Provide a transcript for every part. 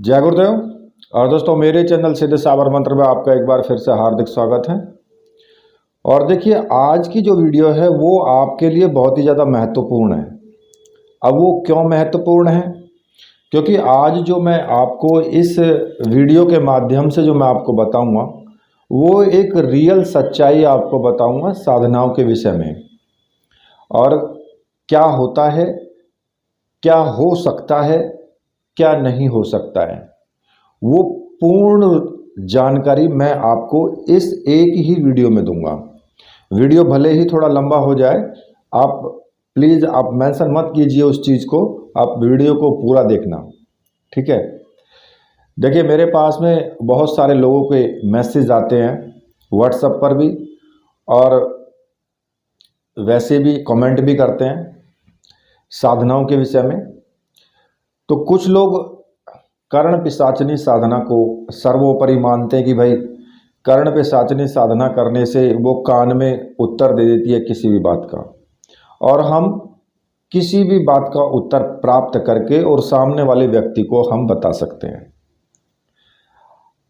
जय गुरुदेव। और दोस्तों, मेरे चैनल सिद्ध साबर मंत्र में आपका एक बार फिर से हार्दिक स्वागत है। और देखिए, आज की जो वीडियो है वो आपके लिए बहुत ही ज़्यादा महत्वपूर्ण है। अब वो क्यों महत्वपूर्ण है? क्योंकि आज जो मैं आपको इस वीडियो के माध्यम से जो मैं आपको बताऊंगा वो एक रियल सच्चाई आपको बताऊंगा साधनाओं के विषय में। और क्या होता है, क्या हो सकता है, क्या नहीं हो सकता है, वो पूर्ण जानकारी मैं आपको इस एक ही वीडियो में दूंगा। वीडियो भले ही थोड़ा लंबा हो जाए, आप प्लीज़ आप मेंशन मत कीजिए उस चीज़ को, आप वीडियो को पूरा देखना, ठीक है। देखिए, मेरे पास में बहुत सारे लोगों के मैसेज आते हैं व्हाट्सएप पर भी, और वैसे भी कमेंट भी करते हैं साधनाओं के विषय में। तो कुछ लोग कर्ण पिशाचनी साधना को सर्वोपरि मानते हैं कि भाई कर्ण पिशाचनी साधना करने से वो कान में उत्तर दे देती है किसी भी बात का, और हम किसी भी बात का उत्तर प्राप्त करके और सामने वाले व्यक्ति को हम बता सकते हैं।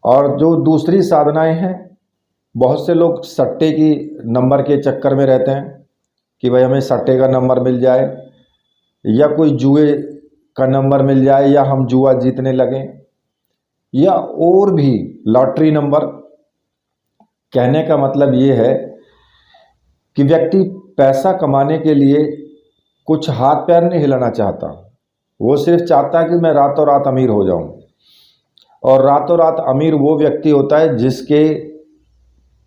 और जो दूसरी साधनाएं हैं, बहुत से लोग सट्टे की नंबर के चक्कर में रहते हैं कि भाई हमें सट्टे का नंबर मिल जाए, या कोई जुए का नंबर मिल जाए, या हम जुआ जीतने लगें, या और भी लॉटरी नंबर। कहने का मतलब ये है कि व्यक्ति पैसा कमाने के लिए कुछ हाथ पैर नहीं हिलाना चाहता, वो सिर्फ चाहता है कि मैं रातों रात अमीर हो जाऊं। और रातों रात अमीर वो व्यक्ति होता है जिसके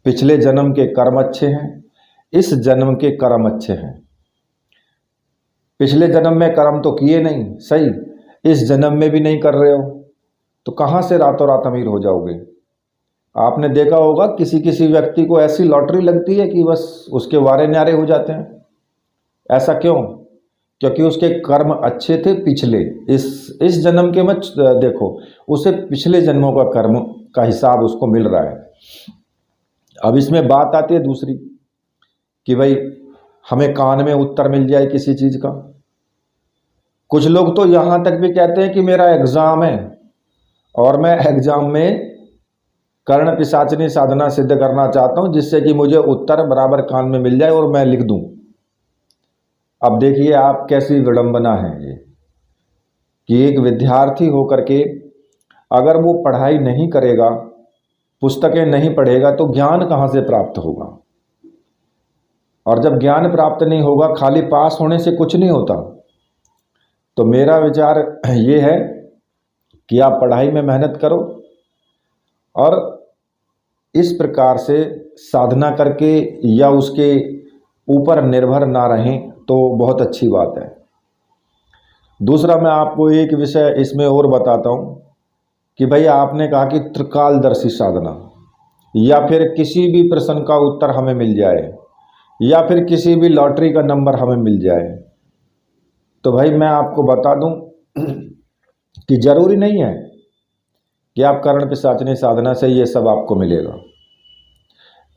पिछले जन्म के कर्म अच्छे हैं, इस जन्म के कर्म अच्छे हैं। पिछले जन्म में कर्म तो किए नहीं, सही, इस जन्म में भी नहीं कर रहे हो, तो कहाँ से रातों रात अमीर हो जाओगे? आपने देखा होगा किसी किसी व्यक्ति को ऐसी लॉटरी लगती है कि बस उसके वारे न्यारे हो जाते हैं। ऐसा क्यों? क्योंकि उसके कर्म अच्छे थे पिछले, इस जन्म के मत देखो, उसे पिछले जन्मों का कर्म का हिसाब उसको मिल रहा है। अब इसमें बात आती है दूसरी कि भाई हमें कान में उत्तर मिल जाए किसी चीज़ का। कुछ लोग तो यहाँ तक भी कहते हैं कि मेरा एग्ज़ाम है और मैं एग्ज़ाम में कर्ण पिशाचनी साधना सिद्ध करना चाहता हूँ, जिससे कि मुझे उत्तर बराबर कान में मिल जाए और मैं लिख दूँ। अब देखिए आप, कैसी विडंबना है ये कि एक विद्यार्थी होकर के अगर वो पढ़ाई नहीं करेगा, पुस्तकें नहीं पढ़ेगा, तो ज्ञान कहाँ से प्राप्त होगा? और जब ज्ञान प्राप्त नहीं होगा, खाली पास होने से कुछ नहीं होता। तो मेरा विचार ये है कि आप पढ़ाई में मेहनत करो और इस प्रकार से साधना करके या उसके ऊपर निर्भर ना रहें, तो बहुत अच्छी बात है। दूसरा, मैं आपको एक विषय इसमें और बताता हूँ कि भाई आपने कहा कि त्रिकालदर्शी साधना, या फिर किसी भी प्रश्न का उत्तर हमें मिल जाए, या फिर किसी भी लॉटरी का नंबर हमें मिल जाए। तो भाई मैं आपको बता दूं कि जरूरी नहीं है कि आप कर्ण पिशाचनी साधना से ये सब आपको मिलेगा।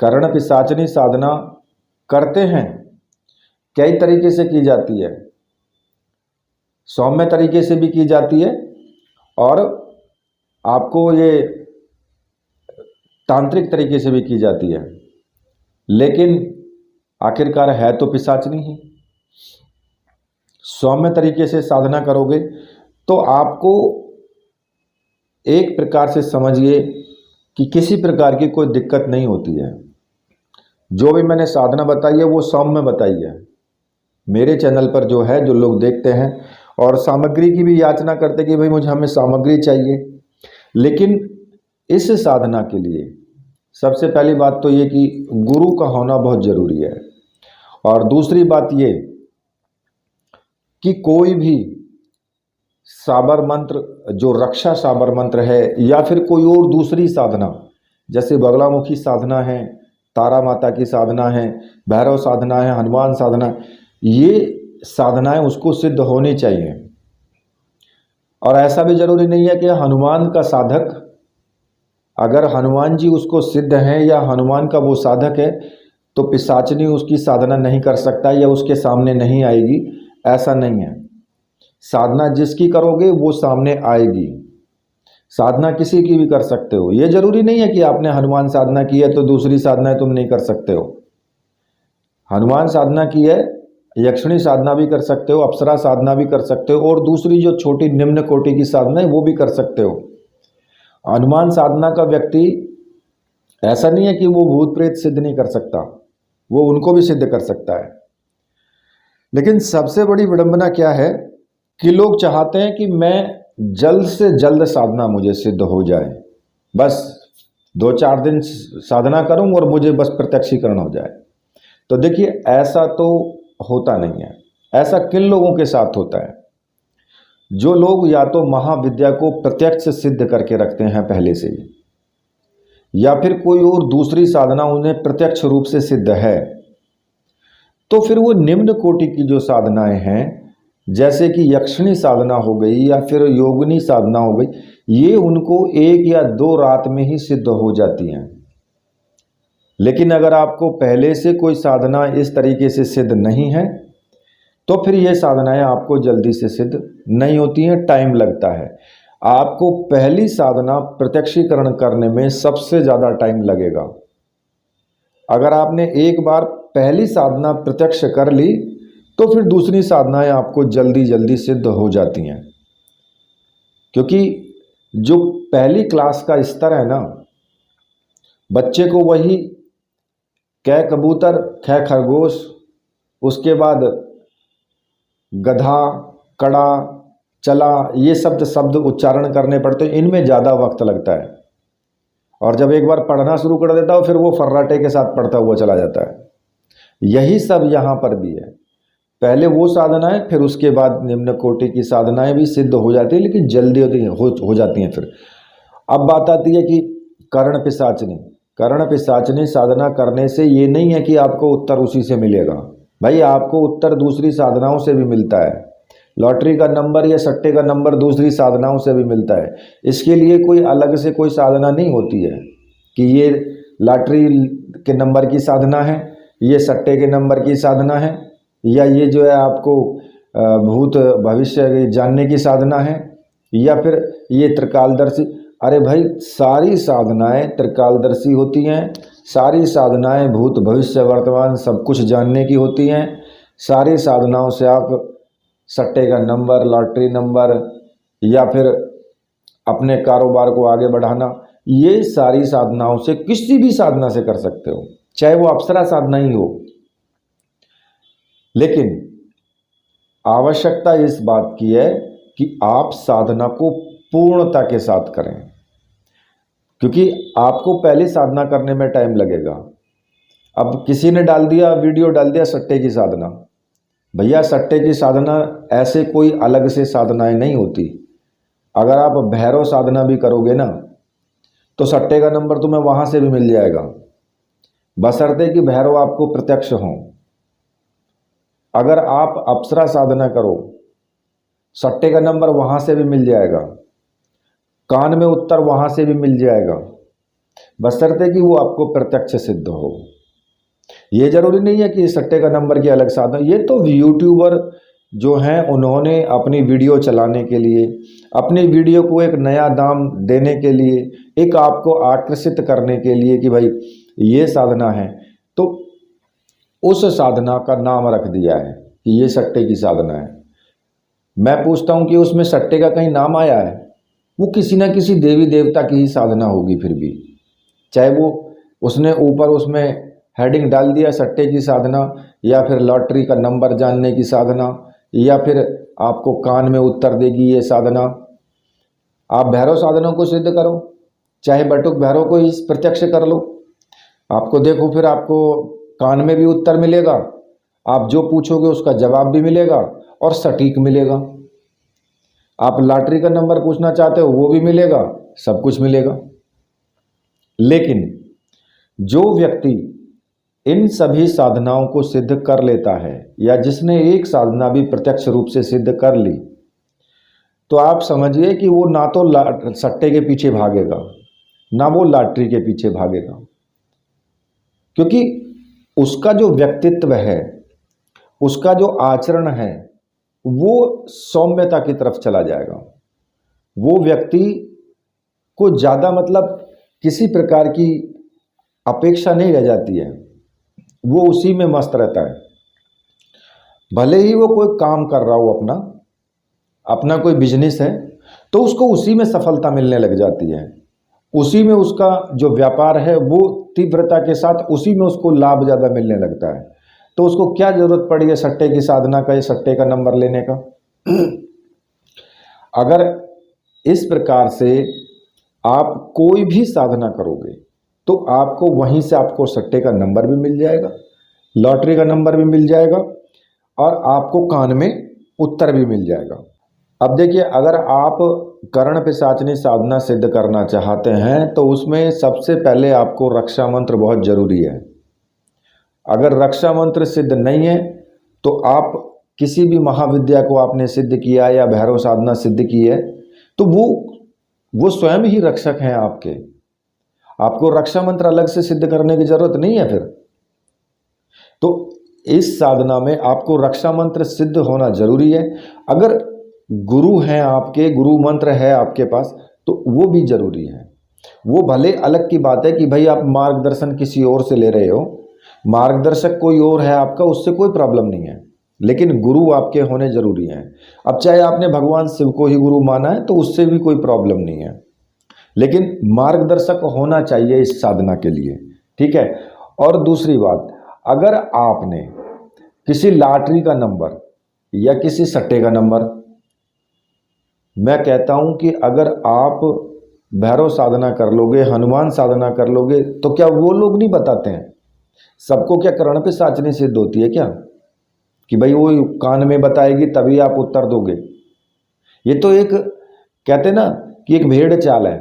कर्ण पिशाचनी साधना करते हैं, कई तरीके से की जाती है, सौम्य तरीके से भी की जाती है, और आपको ये तांत्रिक तरीके से भी की जाती है। लेकिन आखिरकार है तो पिशाचनी ही। सौम्य तरीके से साधना करोगे तो आपको एक प्रकार से समझिए कि किसी प्रकार की कोई दिक्कत नहीं होती है। जो भी मैंने साधना बताई है वो सौम्य बताई है। मेरे चैनल पर जो है, जो लोग देखते हैं और सामग्री की भी याचना करते कि भाई हमें सामग्री चाहिए, लेकिन इस साधना के लिए सबसे पहली बात तो ये कि गुरु का होना बहुत ज़रूरी है। और दूसरी बात ये कि कोई भी साबर मंत्र, जो रक्षा साबर मंत्र है, या फिर कोई और दूसरी साधना, जैसे बगलामुखी साधना है, तारा माता की साधना है, भैरव साधना है, हनुमान साधना, ये साधनाएं उसको सिद्ध होनी चाहिए। और ऐसा भी जरूरी नहीं है कि हनुमान का साधक, अगर हनुमान जी उसको सिद्ध हैं या हनुमान का वो साधक है, तो पिशाचनी उसकी साधना नहीं कर सकता या उसके सामने नहीं आएगी, ऐसा नहीं है। साधना जिसकी करोगे वो सामने आएगी। साधना किसी की भी कर सकते हो। ये जरूरी नहीं है कि आपने हनुमान साधना की है तो दूसरी साधनाएं तुम नहीं कर सकते हो। हनुमान साधना की है, यक्षिणी साधना भी कर सकते हो, अप्सरा साधना भी कर सकते हो, और दूसरी जो छोटी निम्न कोटि की साधना है वो भी कर सकते हो। हनुमान साधना का व्यक्ति ऐसा नहीं है कि वो भूत प्रेत सिद्ध नहीं कर सकता, वो उनको भी सिद्ध कर सकता है। लेकिन सबसे बड़ी विडंबना क्या है कि लोग चाहते हैं कि मैं जल्द से जल्द साधना मुझे सिद्ध हो जाए, बस 2-4 दिन साधना करूं और मुझे बस प्रत्यक्षीकरण हो जाए। तो देखिए, ऐसा तो होता नहीं है। ऐसा किन लोगों के साथ होता है? जो लोग या तो महाविद्या को प्रत्यक्ष सिद्ध करके रखते हैं पहले से ही, या फिर कोई और दूसरी साधना उन्हें प्रत्यक्ष रूप से सिद्ध है, तो फिर वो निम्न कोटि की जो साधनाएं हैं, जैसे कि यक्षिणी साधना हो गई या फिर योगिनी साधना हो गई, ये उनको 1 या 2 रात में ही सिद्ध हो जाती हैं। लेकिन अगर आपको पहले से कोई साधना इस तरीके से सिद्ध नहीं है, तो फिर ये साधनाएं आपको जल्दी से सिद्ध नहीं होती हैं, टाइम लगता है। आपको पहली साधना प्रत्यक्षीकरण करने में सबसे ज़्यादा टाइम लगेगा। अगर आपने एक बार पहली साधना प्रत्यक्ष कर ली, तो फिर दूसरी साधनाएं आपको जल्दी जल्दी सिद्ध हो जाती हैं, क्योंकि जो पहली क्लास का स्तर है ना, बच्चे को वही कै कबूतर, ख खरगोश, उसके बाद गधा, कड़ा, चला, ये शब्द उच्चारण करने पड़ते हैं, इनमें ज़्यादा वक्त लगता है। और जब एक बार पढ़ना शुरू कर देता हो, फिर वो फर्राटे के साथ पढ़ता हुआ चला जाता है। यही सब यहाँ पर भी है। पहले वो साधनाएं, फिर उसके बाद निम्न कोटि की साधनाएं भी सिद्ध हो जाती है, लेकिन जल्दी हो जाती हैं। फिर अब बात आती है कि कर्ण पिशाचनी। कर्ण पिशाचनी साधना करने से ये नहीं है कि आपको उत्तर उसी से मिलेगा। भाई, आपको उत्तर दूसरी साधनाओं से भी मिलता है। लॉटरी का नंबर या सट्टे का नंबर दूसरी साधनाओं से भी मिलता है। इसके लिए कोई अलग से कोई साधना नहीं होती है कि ये लॉटरी के नंबर की साधना है, ये सट्टे के नंबर की साधना है, या ये जो है आपको भूत भविष्य जानने की साधना है, या फिर ये त्रिकालदर्शी। अरे भाई, सारी साधनाएं त्रिकालदर्शी होती हैं, सारी साधनाएं भूत भविष्य वर्तमान सब कुछ जानने की होती हैं। सारी साधनाओं से आप सट्टे का नंबर, लॉटरी नंबर, या फिर अपने कारोबार को आगे बढ़ाना, ये सारी साधनाओं से किसी भी साधना से कर सकते हो, चाहे वो अप्सरा साधना ही हो। लेकिन आवश्यकता इस बात की है कि आप साधना को पूर्णता के साथ करें, क्योंकि आपको पहले साधना करने में टाइम लगेगा। अब किसी ने वीडियो डाल दिया सट्टे की साधना। भैया, सट्टे की साधना ऐसे कोई अलग से साधनाएं नहीं होती। अगर आप भैरव साधना भी करोगे ना, तो सट्टे का नंबर तुम्हें वहां से भी मिल जाएगा, बशर्ते कि भैरव आपको प्रत्यक्ष हों। अगर आप अप्सरा साधना करो, सट्टे का नंबर वहां से भी मिल जाएगा, कान में उत्तर वहां से भी मिल जाएगा, बशर्ते कि वो आपको प्रत्यक्ष सिद्ध हो। ये जरूरी नहीं है कि सट्टे का नंबर की अलग साधना। ये तो यूट्यूबर जो हैं, उन्होंने अपनी वीडियो चलाने के लिए, अपनी वीडियो को एक नया दाम देने के लिए, एक आपको आकर्षित करने के लिए कि भाई ये साधना है, तो उस साधना का नाम रख दिया है कि ये सट्टे की साधना है। मैं पूछता हूँ कि उसमें सट्टे का कहीं नाम आया है? वो किसी न किसी देवी देवता की ही साधना होगी फिर भी, चाहे वो उसने ऊपर उसमें हेडिंग डाल दिया सट्टे की साधना, या फिर लॉटरी का नंबर जानने की साधना, या फिर आपको कान में उत्तर देगी ये साधना। आप भैरव साधनों को सिद्ध करो, चाहे बटुक भैरव को ही प्रत्यक्ष कर लो, आपको देखो, फिर आपको कान में भी उत्तर मिलेगा, आप जो पूछोगे उसका जवाब भी मिलेगा और सटीक मिलेगा। आप लॉटरी का नंबर पूछना चाहते हो, वो भी मिलेगा, सब कुछ मिलेगा। लेकिन जो व्यक्ति इन सभी साधनाओं को सिद्ध कर लेता है, या जिसने एक साधना भी प्रत्यक्ष रूप से सिद्ध कर ली, तो आप समझिए कि वो ना तो सट्टे के पीछे भागेगा, ना वो लॉटरी के पीछे भागेगा, क्योंकि उसका जो व्यक्तित्व है, उसका जो आचरण है, वो सौम्यता की तरफ चला जाएगा। वो व्यक्ति को ज़्यादा मतलब किसी प्रकार की अपेक्षा नहीं रह जाती है, वो उसी में मस्त रहता है। भले ही वो कोई काम कर रहा हो, अपना अपना कोई बिजनेस है, तो उसको उसी में सफलता मिलने लग जाती है, उसी में उसका जो व्यापार है वो तीव्रता के साथ उसी में उसको लाभ ज़्यादा मिलने लगता है। तो उसको क्या ज़रूरत पड़ी है सट्टे की साधना का, या सट्टे का नंबर लेने का। अगर इस प्रकार से आप कोई भी साधना करोगे तो आपको वहीं से आपको सट्टे का नंबर भी मिल जाएगा, लॉटरी का नंबर भी मिल जाएगा, और आपको कान में उत्तर भी मिल जाएगा। अब देखिए, अगर आप कर्ण पिशाचनी साधना सिद्ध करना चाहते हैं तो उसमें सबसे पहले आपको रक्षा मंत्र बहुत जरूरी है। अगर रक्षा मंत्र सिद्ध नहीं है तो आप किसी भी महाविद्या को आपने सिद्ध किया या भैरव साधना सिद्ध की है तो वो स्वयं ही रक्षक हैं आपके, आपको रक्षा मंत्र अलग से सिद्ध करने की जरूरत नहीं है। फिर तो इस साधना में आपको रक्षा मंत्र सिद्ध होना जरूरी है। अगर गुरु हैं आपके, गुरु मंत्र है आपके पास, तो वो भी जरूरी है। वो भले अलग की बात है कि भाई आप मार्गदर्शन किसी और से ले रहे हो, मार्गदर्शक कोई और है आपका, उससे कोई प्रॉब्लम नहीं है, लेकिन गुरु आपके होने जरूरी हैं। अब चाहे आपने भगवान शिव को ही गुरु माना है तो उससे भी कोई प्रॉब्लम नहीं है, लेकिन मार्गदर्शक होना चाहिए इस साधना के लिए, ठीक है। और दूसरी बात, अगर आपने किसी लॉटरी का नंबर या किसी सट्टे का नंबर, मैं कहता हूं कि अगर आप भैरव साधना कर लोगे, हनुमान साधना कर लोगे, तो क्या वो लोग नहीं बताते हैं सबको क्या कर्ण पे साचनी सिद्ध होती है क्या, कि भाई वो कान में बताएगी तभी आप उत्तर दोगे। ये तो एक कहते ना कि एक भेड़ चाल है,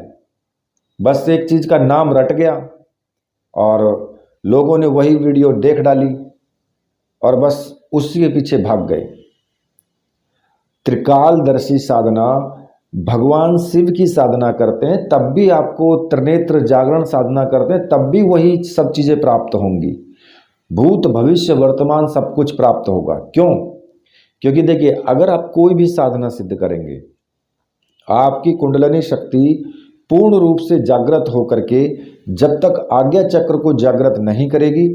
बस एक चीज का नाम रट गया और लोगों ने वही वीडियो देख डाली और बस उसी के पीछे भाग गए। त्रिकालदर्शी साधना, भगवान शिव की साधना करते हैं तब भी आपको, त्रिनेत्र जागरण साधना करते हैं तब भी वही सब चीजें प्राप्त होंगी, भूत भविष्य वर्तमान सब कुछ प्राप्त होगा। क्यों? क्योंकि देखिए, अगर आप कोई भी साधना सिद्ध करेंगे, आपकी कुंडलिनी शक्ति पूर्ण रूप से जागृत होकर के जब तक आज्ञा चक्र को जागृत नहीं करेगी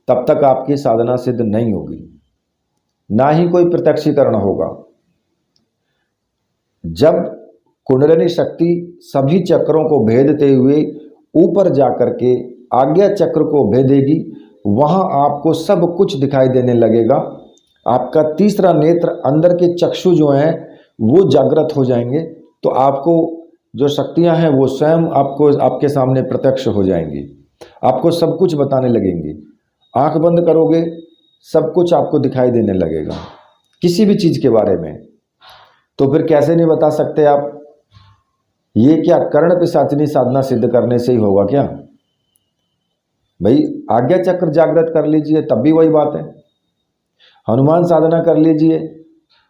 तब तक आपकी साधना सिद्ध नहीं होगी, ना ही कोई प्रत्यक्षीकरण होगा। जब कुंडलिनी शक्ति सभी चक्रों को भेदते हुए ऊपर जाकर के आज्ञा चक्र को भेदेगी, वहां आपको सब कुछ दिखाई देने लगेगा। आपका तीसरा नेत्र, अंदर के चक्षु जो हैं वो जागृत हो जाएंगे, तो आपको जो शक्तियां हैं वो स्वयं आपको, आपके सामने प्रत्यक्ष हो जाएंगी, आपको सब कुछ बताने लगेंगी। आंख बंद करोगे, सब कुछ आपको दिखाई देने लगेगा किसी भी चीज के बारे में। तो फिर कैसे नहीं बता सकते आप? ये क्या कर्ण पिशाचिनी साधना सिद्ध करने से ही होगा क्या? भाई आज्ञा चक्र जागृत कर लीजिए तब भी वही बात है, हनुमान साधना कर लीजिए,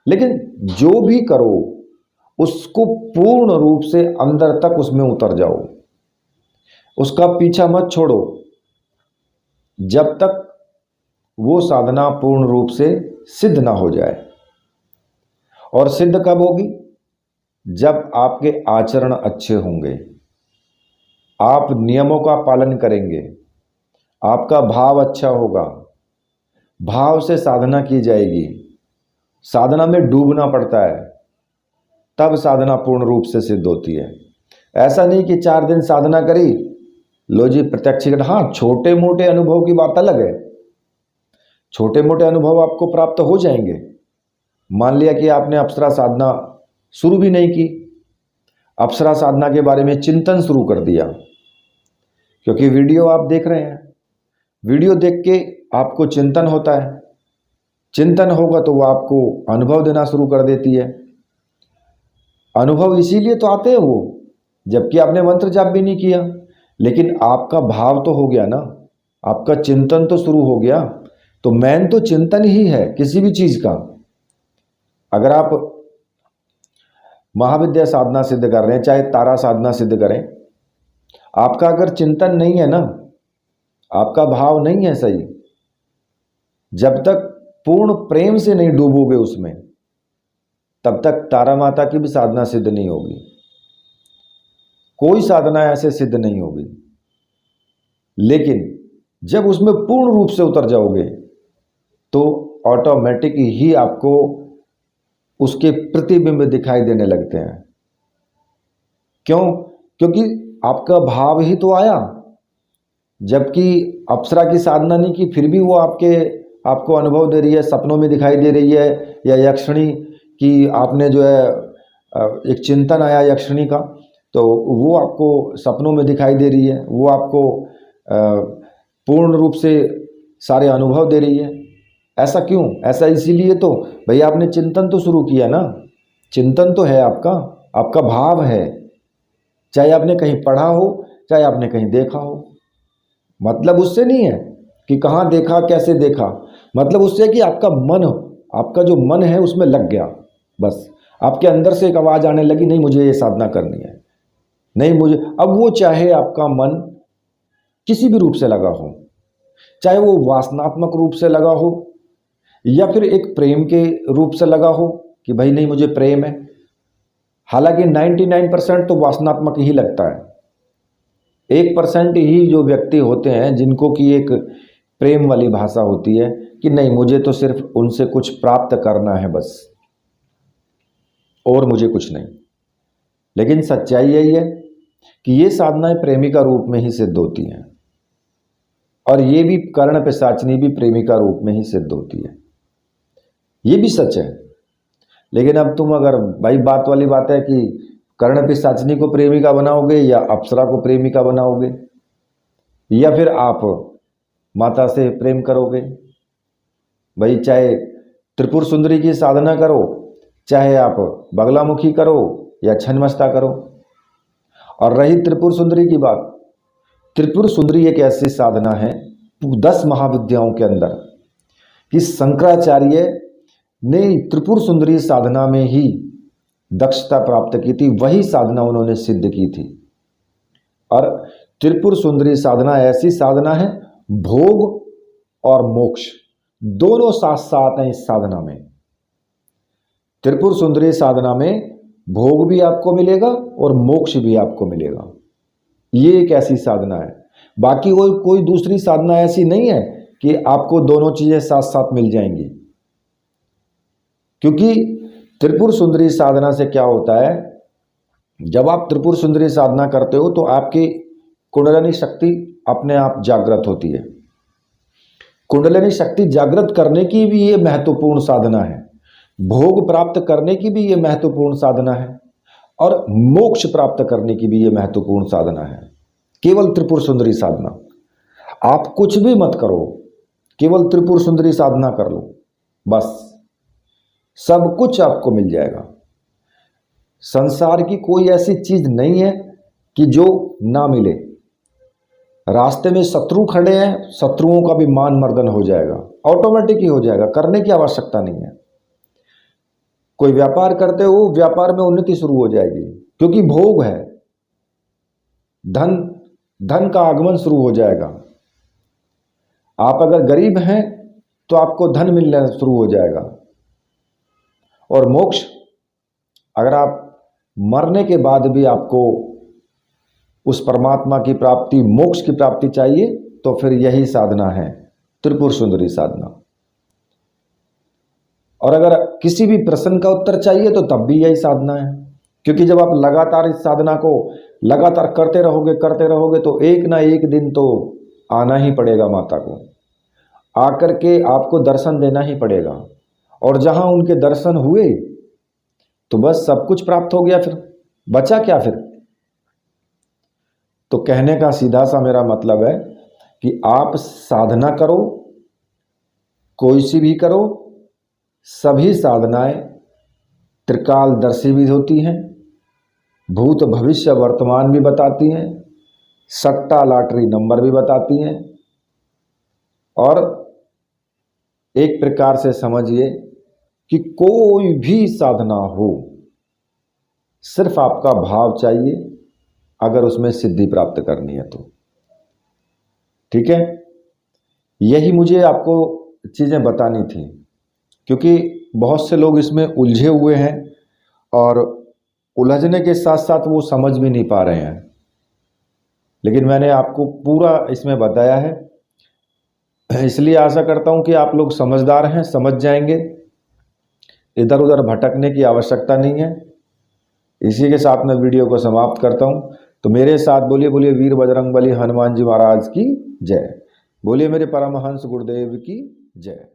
लेकिन जो भी करो उसको पूर्ण रूप से अंदर तक उसमें उतर जाओ, उसका पीछा मत छोड़ो जब तक वो साधना पूर्ण रूप से सिद्ध ना हो जाए। और सिद्ध कब होगी? जब आपके आचरण अच्छे होंगे, आप नियमों का पालन करेंगे, आपका भाव अच्छा होगा, भाव से साधना की जाएगी। साधना में डूबना पड़ता है, तब साधना पूर्ण रूप से सिद्ध होती है। ऐसा नहीं कि 4 दिन साधना करी, लो जी प्रत्यक्षीकरण। हाँ, छोटे मोटे अनुभव की बात अलग है, छोटे मोटे अनुभव आपको प्राप्त हो जाएंगे। मान लिया कि आपने अप्सरा साधना शुरू भी नहीं की, अप्सरा साधना के बारे में चिंतन शुरू कर दिया, क्योंकि वीडियो आप देख रहे हैं, वीडियो देख के आपको चिंतन होता है, चिंतन होगा तो वो आपको अनुभव देना शुरू कर देती है। अनुभव इसीलिए तो आते हैं वो, जबकि आपने मंत्र जाप भी नहीं किया, लेकिन आपका भाव तो हो गया ना, आपका चिंतन तो शुरू हो गया। तो मेन तो चिंतन ही है किसी भी चीज का। अगर आप महाविद्या साधना सिद्ध कर रहे हैं, चाहे तारा साधना सिद्ध करें, आपका अगर चिंतन नहीं है ना, आपका भाव नहीं है सही, जब तक पूर्ण प्रेम से नहीं डूबोगे उसमें, तब तक तारा माता की भी साधना सिद्ध नहीं होगी। कोई साधना ऐसे सिद्ध नहीं होगी। लेकिन जब उसमें पूर्ण रूप से उतर जाओगे तो ऑटोमेटिक ही आपको उसके प्रतिबिंब दिखाई देने लगते हैं। क्यों? क्योंकि आपका भाव ही तो आया। जबकि अप्सरा की साधना नहीं की, फिर भी वो आपको अनुभव दे रही है, सपनों में दिखाई दे रही है। या यक्षिणी की आपने जो है एक चिंतन आया यक्षिणी का, तो वो आपको सपनों में दिखाई दे रही है, वो आपको पूर्ण रूप से सारे अनुभव दे रही है। ऐसा क्यों? ऐसा इसीलिए तो भाई आपने चिंतन तो शुरू किया ना, चिंतन तो है आपका भाव है। चाहे आपने कहीं पढ़ा हो, चाहे आपने कहीं देखा हो, मतलब उससे नहीं है कि कहाँ देखा कैसे देखा, मतलब उससे है कि आपका जो मन है उसमें लग गया। बस आपके अंदर से एक आवाज़ आने लगी, नहीं मुझे ये साधना करनी है, नहीं मुझे। अब वो चाहे आपका मन किसी भी रूप से लगा हो, चाहे वो वासनात्मक रूप से लगा हो या फिर एक प्रेम के रूप से लगा हो कि भाई नहीं मुझे प्रेम है। हालांकि 99% तो वासनात्मक ही लगता है। 1% ही जो व्यक्ति होते हैं जिनको की एक प्रेम वाली भाषा होती है कि नहीं मुझे तो सिर्फ उनसे कुछ प्राप्त करना है बस, और मुझे कुछ नहीं। लेकिन सच्चाई यही है कि ये साधनाएं प्रेमिका रूप में ही सिद्ध होती हैं, और ये भी कर्ण पिशाचिनी भी प्रेमिका रूप में ही सिद्ध होती है। ये भी सच है। लेकिन अब तुम अगर भाई बात वाली बात है कि कर्ण पिशाचिनी को प्रेमिका बनाओगे या अप्सरा को प्रेमिका बनाओगे, या फिर आप माता से प्रेम करोगे। भाई चाहे त्रिपुर सुंदरी की साधना करो, चाहे आप बगलामुखी करो या छन्मस्ता करो। और रही त्रिपुर सुंदरी की बात, त्रिपुर सुंदरी एक ऐसी साधना है 10 महाविद्याओं के अंदर कि शंकराचार्य ने त्रिपुर सुंदरी साधना में ही दक्षता प्राप्त की थी, वही साधना उन्होंने सिद्ध की थी। और त्रिपुर सुंदरी साधना ऐसी साधना है, भोग और मोक्ष दोनों साथ साथ हैं इस साधना में। त्रिपुर सुंदरी साधना में भोग भी आपको मिलेगा और मोक्ष भी आपको मिलेगा। ये एक ऐसी साधना है। बाकी कोई दूसरी साधना ऐसी नहीं है कि आपको दोनों चीजें साथ साथ मिल जाएंगी। क्योंकि त्रिपुर सुंदरी साधना से क्या होता है, जब आप त्रिपुर सुंदरी साधना करते हो तो आपकी कुंडलिनी शक्ति अपने आप जागृत होती है। कुंडलिनी शक्ति जागृत करने की भी ये महत्वपूर्ण साधना है, भोग प्राप्त करने की भी ये महत्वपूर्ण साधना है, और मोक्ष प्राप्त करने की भी ये महत्वपूर्ण साधना है। केवल त्रिपुर सुंदरी साधना, आप कुछ भी मत करो, केवल त्रिपुर सुंदरी साधना कर लो, बस सब कुछ आपको मिल जाएगा। संसार की कोई ऐसी चीज नहीं है कि जो ना मिले। रास्ते में शत्रु खड़े हैं, शत्रुओं का भी मान मर्दन हो जाएगा, ऑटोमेटिक ही हो जाएगा, करने की आवश्यकता नहीं है। कोई व्यापार करते हो, व्यापार में उन्नति शुरू हो जाएगी, क्योंकि भोग है, धन का आगमन शुरू हो जाएगा। आप अगर गरीब हैं तो आपको धन मिलना शुरू हो जाएगा। और मोक्ष, अगर आप मरने के बाद भी आपको उस परमात्मा की प्राप्ति, मोक्ष की प्राप्ति चाहिए, तो फिर यही साधना है, त्रिपुर सुंदरी साधना। और अगर किसी भी प्रश्न का उत्तर चाहिए तो तब भी यही साधना है। क्योंकि जब आप लगातार इस साधना को लगातार करते रहोगे तो एक ना एक दिन तो आना ही पड़ेगा माता को, आकर के आपको दर्शन देना ही पड़ेगा। और जहां उनके दर्शन हुए तो बस सब कुछ प्राप्त हो गया, फिर बचा क्या फिर। तो कहने का सीधा सा मेरा मतलब है कि आप साधना करो, कोई सी भी करो, सभी साधनाएं त्रिकालदर्शी भी होती हैं, भूत भविष्य वर्तमान भी बताती हैं, सट्टा लॉटरी नंबर भी बताती हैं। और एक प्रकार से समझिए कि कोई भी साधना हो, सिर्फ आपका भाव चाहिए, अगर उसमें सिद्धि प्राप्त करनी है तो। ठीक है, यही मुझे आपको चीजें बतानी थी, क्योंकि बहुत से लोग इसमें उलझे हुए हैं और उलझने के साथ साथ वो समझ भी नहीं पा रहे हैं। लेकिन मैंने आपको पूरा इसमें बताया है, इसलिए आशा करता हूं कि आप लोग समझदार हैं, समझ जाएंगे, इधर उधर भटकने की आवश्यकता नहीं है। इसी के साथ मैं वीडियो को समाप्त करता हूं। तो मेरे साथ बोलिए बोलिए वीर बजरंगबली हनुमान जी महाराज की जय। बोलिए मेरे परमहंस गुरुदेव की जय।